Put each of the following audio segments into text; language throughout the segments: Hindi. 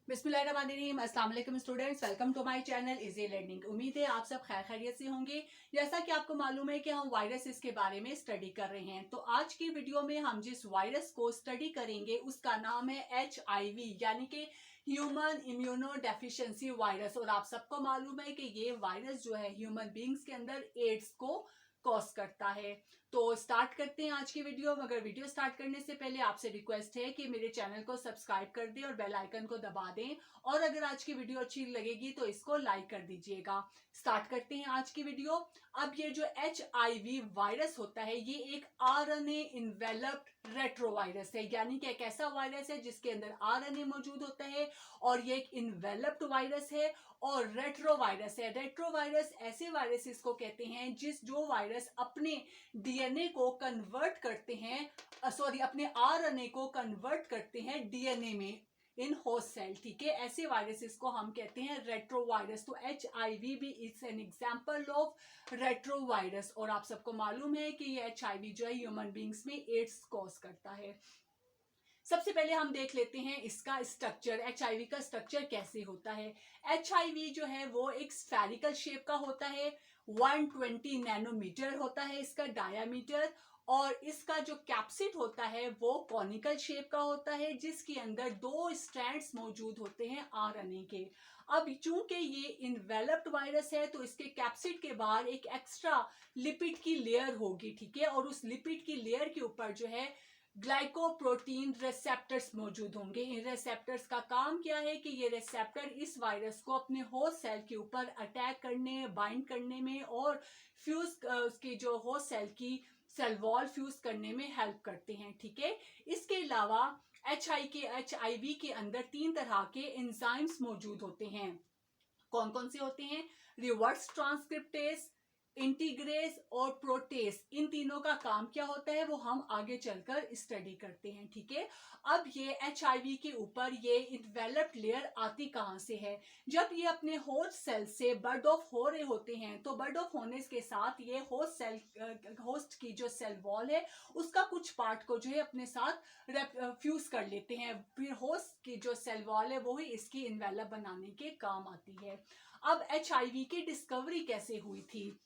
बिस्मिल्लाहिर्रहमानिर्रहीम। अस्सलाम वालेकुम students, welcome to my channel easy learning. उम्मीद है आप सब खैर खैरियत से होंगे। जैसा कि आपको मालूम है कि हम वायरसेस के बारे में स्टडी कर रहे हैं, तो आज की वीडियो में हम जिस वायरस को स्टडी करेंगे उसका नाम है HIV, यानी कि ह्यूमन इम्यूनो डेफिशिएंसी वायरस। और आप सबको मालूम है कि ये वायरस जो है ह्यूमन बींग्स के अंदर एड्स को कॉज करता है। तो स्टार्ट करते हैं आज की वीडियो। मगर वीडियो स्टार्ट करने से पहले आपसे रिक्वेस्ट है कि मेरे चैनल को सब्सक्राइब कर दें और बेल आइकन को दबा दें, और अगर आज की वीडियो अच्छी लगेगी तो इसको लाइक कर दीजिएगा। स्टार्ट करते हैं आज की वीडियो। अब ये जो HIV वायरस होता है ये एक RNA इन्वेलप्ड रेट्रोवायरस है, यानी कि एक ऐसा वायरस है जिसके अंदर RNA मौजूद होता है, और ये एक इन्वेलप्ड वायरस है और रेट्रोवायरस है। रेट्रोवायरस ऐसे वायरसेस को कहते हैं जो वायरस अपने DNA को कन्वर्ट करते हैं, अपने RNA को कन्वर्ट करते हैं DNA में इन होस्ट सेल। ठीक है, ऐसे वायरसेस को हम कहते हैं रेट्रोवायरस। तो HIV भी is an example of retrovirus. और आप सबको मालूम है कि ये HIV जो है ह्यूमन बींग्स में एड्स कॉज करता है। सबसे पहले हम देख लेते हैं इसका स्ट्रक्चर, HIV का स्ट्रक्चर कैसे होता है। HIV जो है वो एक स्फेरिकल शेप का होता है, 120 नैनोमीटर होता है इसका डायामीटर, और इसका जो कैप्सिड होता है वो कॉनिकल शेप का होता है, जिसके अंदर 2 स्ट्रैंड्स मौजूद होते हैं RNA के। अब चूंकि ये इन्वेलप्ड वायरस है तो इसके कैप्सिड के बाहर एक एक्स्ट्रा लिपिड की लेयर होगी। ठीक है, और उस लिपिड की लेयर के ऊपर जो है ग्लाइकोप्रोटीन रिसेप्टर्स मौजूद होंगे। इन रिसेप्टर्स का काम क्या है कि ये रिसेप्टर इस वायरस को अपने होस्ट सेल के ऊपर अटैक करने, बाइंड करने में और फ्यूज उसकी जो होस्ट सेल की सेल वॉल फ्यूज करने में हेल्प करते हैं। ठीक है, इसके अलावा HIV के अंदर 3 तरह के एंजाइम्स मौजूद होते हैं। कौन कौन से होते हैं? रिवर्स ट्रांसक्रिप्टेस, इंटीग्रेस और प्रोटेस। इन तीनों का काम क्या होता है वो हम आगे चलकर स्टडी करते हैं। ठीक है, अब ये HIV के ऊपर ये इन्वेलप्ड लेयर आती कहां से है? जब ये अपने होस्ट सेल से बर्ड ऑफ हो रहे होते हैं, तो बर्ड ऑफ होने के साथ ये होस्ट की जो सेल वॉल है उसका कुछ पार्ट को जो है अपने साथ फ्यूज कर लेते हैं। फिर होस्ट की जो सेल वॉल है वो ही इसकी इन्वेलप बनाने के काम आती है। अब HIV की डिस्कवरी कैसे हुई थी?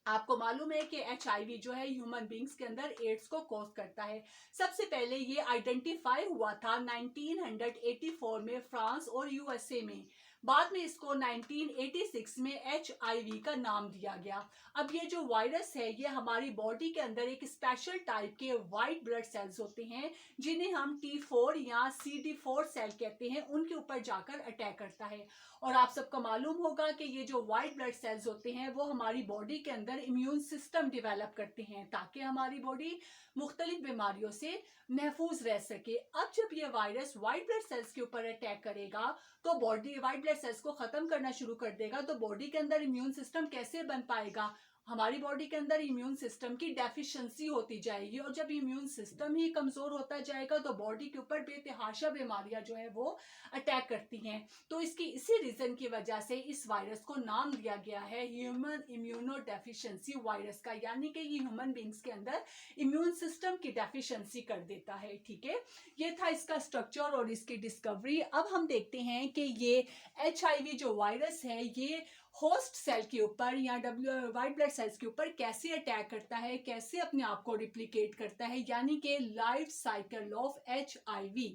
आपको मालूम है कि HIV जो है ह्यूमन बींग्स के अंदर एड्स को कॉज करता है। सबसे पहले ये आइडेंटिफाई हुआ था 1984 में फ्रांस और USA में। बाद में इसको 1986 में HIV का नाम दिया गया। अब ये जो वायरस है ये हमारी बॉडी के अंदर एक स्पेशल टाइप के वाइट ब्लड सेल्स होते हैं, जिन्हें हम T4 या CD4 सेल कहते हैं, उनके ऊपर जाकर अटैक करता है। और आप सबको मालूम होगा कि ये जो वाइट ब्लड सेल्स होते हैं वो हमारी बॉडी के अंदर इम्यून सिस्टम डेवलप करते हैं, ताकि हमारी बॉडी मुख्तलिफ बीमारियों से महफूज रह सके। अब जब ये वायरस वाइट ब्लड सेल्स के ऊपर अटैक करेगा तो बॉडी वाइट ब्लड सेल्स को खत्म करना शुरू कर देगा, तो बॉडी के अंदर इम्यून सिस्टम कैसे बन पाएगा? हमारी बॉडी के अंदर इम्यून सिस्टम की डेफिशिएंसी होती जाएगी, और जब इम्यून सिस्टम ही कमजोर होता जाएगा तो बॉडी के ऊपर बेतहाशा बीमारियां जो है वो अटैक करती हैं। तो इसी रीजन की वजह से इस वायरस को नाम दिया गया है ह्यूमन इम्यूनो डेफिशिएंसी वायरस का, यानी कि ये ह्यूमन बींग्स के अंदर इम्यून सिस्टम की डेफिशिएंसी कर देता है। ठीक है, ये था इसका स्ट्रक्चर और इसकी डिस्कवरी। अब हम देखते हैं कि ये HIV जो वायरस है ये होस्ट सेल के ऊपर या वाइट ब्लड सेल्स के ऊपर कैसे अटैक करता है, कैसे अपने आप को रिप्लिकेट करता है, यानी कि life cycle of HIV।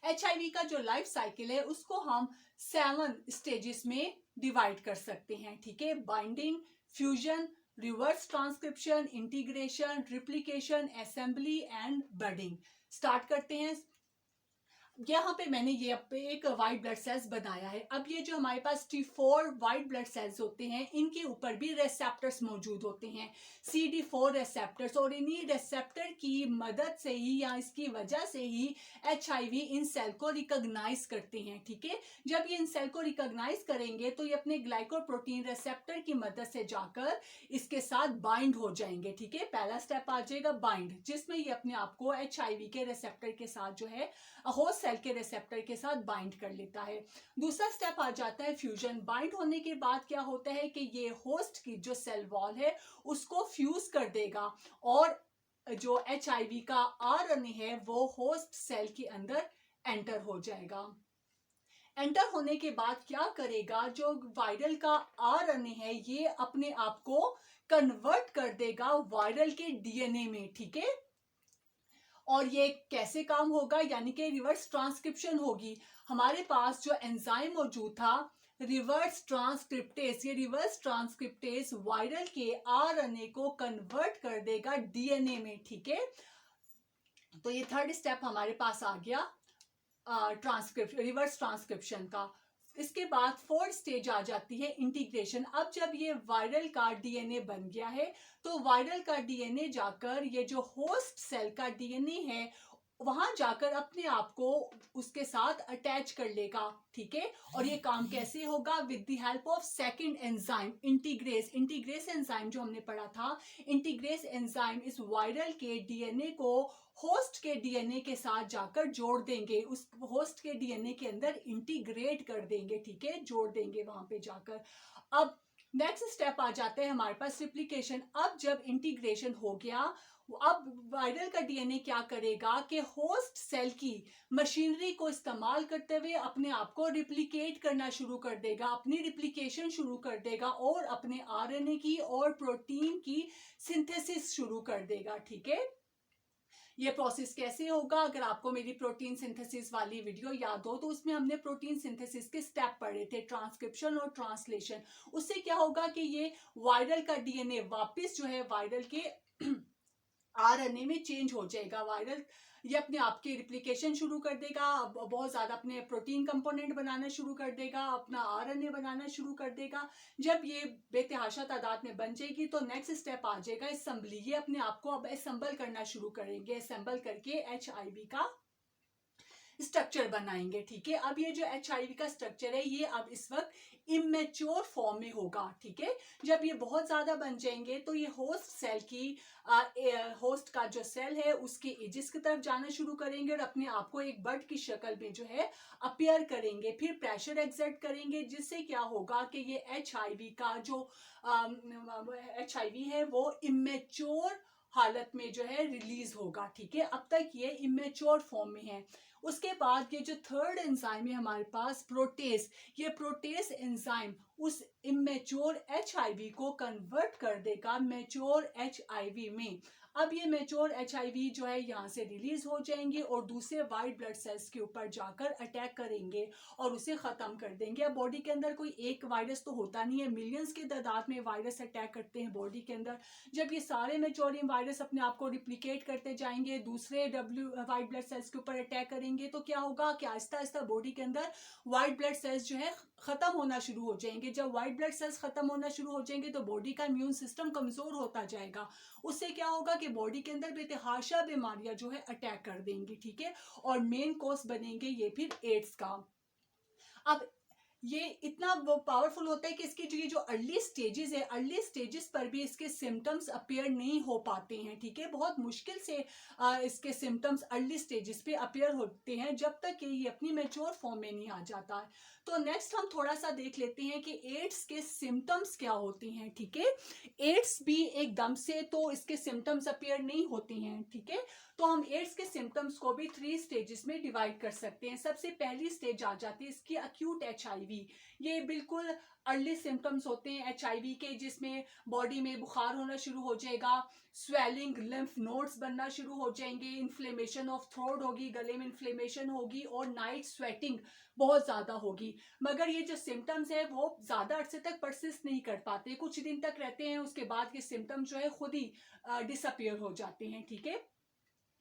HIV का जो लाइफ साइकिल है उसको हम 7 स्टेजेस में डिवाइड कर सकते हैं। ठीक है, binding, fusion, reverse transcription, integration, replication, assembly and budding. Start करते हैं। यहाँ पे मैंने ये एक वाइट ब्लड सेल्स बनाया है। अब ये जो हमारे पास T4 वाइट ब्लड सेल्स होते हैं इनके ऊपर भी रिसेप्टर्स मौजूद होते हैं, CD4 रिसेप्टर्स, और इन्हीं रिसेप्टर की मदद से ही या इसकी वजह से ही HIV इन सेल को रिकॉग्नाइज करते हैं। ठीक है, जब ये इन सेल को रिकॉग्नाइज करेंगे तो ये अपने ग्लाइकोप्रोटीन रिसेप्टर की मदद से जाकर इसके साथ बाइंड हो जाएंगे। ठीक है, पहला स्टेप आ जाएगा बाइंड, जिसमें ये अपने आप को HIV के रिसेप्टर के साथ जो है होस्ट सेल के रिसेप्टर के साथ बाइंड कर लेता है। दूसरा स्टेप आ जाता है फ्यूजन। बाइंड होने के बाद क्या होता है कि ये होस्ट की जो सेल वॉल है उसको फ्यूज कर देगा, और जो HIV का RNA है वो होस्ट सेल के अंदर एंटर हो जाएगा। एंटर होने के बाद क्या करेगा, जो वायरल का आरएनए है ये अपने आप को कन्वर्ट कर देगा वायरल के डीएनए में, ठीक है। और ये कैसे काम होगा, यानी कि रिवर्स ट्रांसक्रिप्शन होगी। हमारे पास जो एंजाइम मौजूद था रिवर्स ट्रांसक्रिप्टेस, ये रिवर्स ट्रांसक्रिप्टेस वायरल के आरएनए को कन्वर्ट कर देगा डीएनए में, ठीक है। तो ये थर्ड स्टेप हमारे पास आ गया रिवर्स ट्रांसक्रिप्शन का। इसके बाद फोर्थ स्टेज आ जाती है इंटीग्रेशन। अब जब ये वायरल का डीएनए बन गया है तो वायरल का डीएनए जाकर ये जो होस्ट सेल का डीएनए है वहां जाकर अपने आप को उसके साथ अटैच कर लेगा, ठीक है। और ये काम कैसे होगा, with the help of second enzyme integrase. Integrase enzyme जो हमने पढ़ा था, इंटीग्रेस एंजाइम इस वायरल के डीएनए को होस्ट के डीएनए के साथ जाकर जोड़ देंगे, उस होस्ट के डीएनए के अंदर इंटीग्रेट कर देंगे, ठीक है, जोड़ देंगे वहां पे जाकर। अब नेक्स्ट स्टेप आ जाते हैं हमारे पास रिप्लिकेशन। अब जब इंटीग्रेशन हो गया, अब वायरल का डीएनए क्या करेगा कि होस्ट सेल की मशीनरी को इस्तेमाल करते हुए अपने आप को रिप्लिकेट करना शुरू कर देगा, अपनी रिप्लिकेशन शुरू कर देगा और अपने आरएनए की और प्रोटीन की सिंथेसिस शुरू कर देगा, ठीक है। ये प्रोसेस कैसे होगा, अगर आपको मेरी प्रोटीन सिंथेसिस वाली वीडियो याद हो तो उसमें हमने प्रोटीन सिंथेसिस के स्टेप पढ़े थे, ट्रांसक्रिप्शन और ट्रांसलेशन। उससे क्या होगा कि ये वायरल का डीएनए वापस जो है वायरल के आरएनए में चेंज हो जाएगा। वायरल ये अपने आप की रिप्लिकेशन शुरू कर देगा, बहुत ज्यादा अपने प्रोटीन कंपोनेंट बनाना शुरू कर देगा, अपना आरएनए बनाना शुरू कर देगा। जब ये बेतहाशा तादाद में बन जाएगी तो नेक्स्ट स्टेप आ जाएगा असेंबली। ये अपने आप को अब असेंबल करना शुरू करेंगे, असेंबल करके एचआईवी का स्ट्रक्चर बनाएंगे, ठीक है। अब ये जो एचआईवी का स्ट्रक्चर है ये अब इस वक्त इमेच्योर फॉर्म में होगा, ठीक है। जब ये बहुत ज्यादा बन जाएंगे तो ये होस्ट सेल की होस्ट का जो सेल है उसके एजिस की तरफ जाना शुरू करेंगे और अपने आप को एक बर्ड की शक्ल में जो है अपीयर करेंगे, फिर प्रेशर एक्सर्ट करेंगे, जिससे क्या होगा कि ये एचआईवी का जो एचआईवी है वो इमेच्योर हालत में जो है रिलीज होगा, ठीक है। अब तक ये इमेच्योर फॉर्म में है। उसके बाद ये जो थर्ड एंजाइम है हमारे पास प्रोटेस, ये प्रोटेस एंजाइम उस इमेच्योर एचआईवी को कन्वर्ट कर देगा मैच्योर एचआईवी में। अब ये मैच्योर एचआईवी जो है यहाँ से रिलीज हो जाएंगे और दूसरे वाइट ब्लड सेल्स के ऊपर जाकर अटैक करेंगे और उसे खत्म कर देंगे। अब बॉडी के अंदर कोई एक वायरस तो होता नहीं है, मिलियंस की तादाद में वायरस अटैक करते हैं बॉडी के अंदर। जब ये सारे मैच्योरिंग वायरस अपने आप को रिप्लिकेट करते जाएंगे, दूसरे वाइट ब्लड सेल्स के ऊपर अटैक करेंगे, तो क्या होगा कि आहिस्ता आहिस्ता बॉडी के अंदर वाइट ब्लड सेल्स जो है खत्म होना शुरू हो जाएंगे। जब वाइट ब्लड सेल्स खत्म होना शुरू हो जाएंगे तो बॉडी का इम्यून सिस्टम कमजोर होता जाएगा। उससे क्या होगा कि बॉडी के अंदर बेतहाशा बीमारियां जो है अटैक कर देंगी, ठीक है। और मेन कॉज बनेंगे ये फिर एड्स का। अब ये इतना वो पावरफुल होता है कि इसकी जो ये जो अर्ली स्टेजेस है, अर्ली स्टेजेस पर भी इसके सिम्टम्स अपीयर नहीं हो पाते हैं, ठीक है। बहुत मुश्किल से इसके सिम्टम्स अर्ली स्टेजेस पे अपीयर होते हैं जब तक कि ये अपनी मैच्योर फॉर्म में नहीं आ जाता है। तो नेक्स्ट हम थोड़ा सा देख लेते हैं कि एड्स के सिम्टम्स क्या होते हैं, ठीक है। एड्स भी एकदम से तो इसके सिम्टम्स अपीयर नहीं होते हैं, ठीक है। तो हम एड्स के सिम्टम्स को भी 3 स्टेजेस में डिवाइड कर सकते हैं। सबसे पहली स्टेज आ जाती है इसकी अक्यूट एचआईवी। ये बिल्कुल अर्ली सिम्टम्स होते हैं एचआईवी के, जिसमें बॉडी में बुखार होना शुरू हो जाएगा, स्वेलिंग, लिम्फ नोड्स बनना शुरू हो जाएंगे, इन्फ्लेमेशन ऑफ थ्रोट होगी, गले में इन्फ्लेमेशन होगी और नाइट स्वेटिंग बहुत ज्यादा होगी। मगर ये जो सिम्टम्स है वो ज्यादा अरसे तक परसिस्ट नहीं कर पाते, कुछ दिन तक रहते हैं, उसके बाद ये सिम्टम्स जो है खुद ही डिसअपियर हो जाते हैं, ठीक है।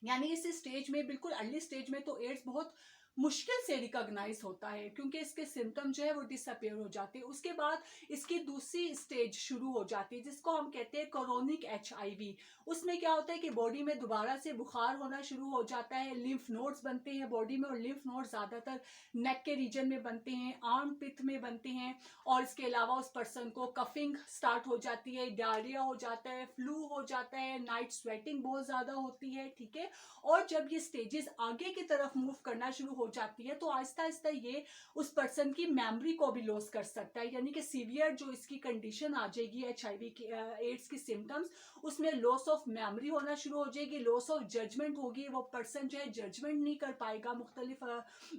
यानी इस स्टेज में, बिल्कुल अर्ली स्टेज में तो एड्स बहुत मुश्किल से रिकॉग्नाइज होता है क्योंकि इसके सिम्टम जो है वो डिसअपियर हो जाते हैं। उसके बाद इसकी दूसरी स्टेज शुरू हो जाती है जिसको हम कहते हैं क्रोनिक एचआईवी। उसमें क्या होता है कि बॉडी में दोबारा से बुखार होना शुरू हो जाता है, लिम्फ नोड्स बनते हैं बॉडी में और लिम्फ नोड्स ज्यादातर नेक के रीजन में बनते हैं, आर्म पिथ में बनते हैं। और इसके अलावा उस पर्सन को कफिंग स्टार्ट हो जाती है, डायरिया हो जाता है, फ्लू हो जाता है, नाइट स्वेटिंग बहुत ज्यादा होती है, ठीक है। और जब ये स्टेजेस आगे की तरफ मूव करना शुरू हो जाती है तो आहिस्ता आहिस्ता ये उस पर्सन की मेमोरी को भी लॉस कर सकता है। यानी कि सीवियर जो इसकी कंडीशन आ जाएगी एचआईवी की एड्स की सिम्टम्स, उसमें लॉस ऑफ मेमोरी होना शुरू हो जाएगी, लॉस ऑफ जजमेंट होगी, वो पर्सन जो है जजमेंट नहीं कर पाएगा मुख्तलिफ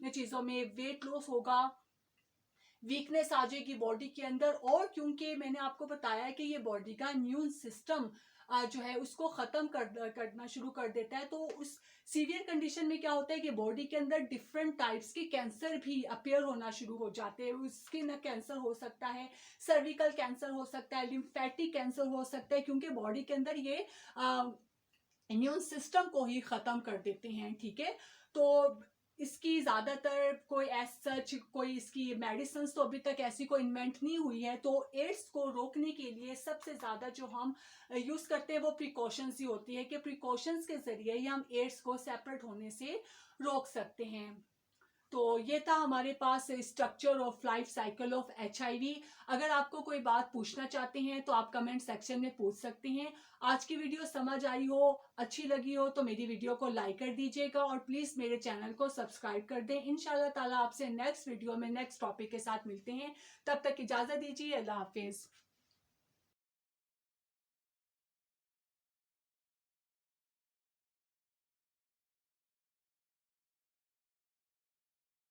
चीजों में, वेट लॉस होगा, वीकनेस आ जाएगी बॉडी के अंदर। और क्योंकि मैंने आपको बताया कि ये बॉडी का इम्यून सिस्टम जो है उसको ख़त्म करना शुरू कर देता है, तो उस सीवियर कंडीशन में क्या होता है कि बॉडी के अंदर डिफरेंट टाइप्स के कैंसर भी अपेयर होना शुरू हो जाते हैं। स्किन कैंसर हो सकता है, सर्विकल कैंसर हो सकता है, लिम्फेटिक कैंसर हो सकता है, क्योंकि बॉडी के अंदर ये इम्यून सिस्टम को ही ख़त्म कर देते हैं। ठीक है, तो इसकी ज़्यादातर कोई सच कोई इसकी मेडिसिन तो अभी तक ऐसी कोई इन्वेंट नहीं हुई है। तो एड्स को रोकने के लिए सबसे ज़्यादा जो हम यूज़ करते हैं वो प्रिकॉशंस ही होती है कि प्रिकॉशंस के ज़रिए ही हम एड्स को सेपरेट होने से रोक सकते हैं। तो ये था हमारे पास structure of life cycle of HIV। अगर आपको कोई बात पूछना चाहते हैं तो आप कमेंट सेक्शन में पूछ सकते हैं। आज की वीडियो समझ आई हो, अच्छी लगी हो तो मेरी वीडियो को लाइक कर दीजिएगा और प्लीज़ मेरे चैनल को सब्सक्राइब कर दें। इंशाल्लाह ताला आपसे नेक्स्ट वीडियो में नेक्स्ट टॉपिक के साथ मिलते हैं। तब तक इजाज़त दीजिए। अल्लाह हाफिज़।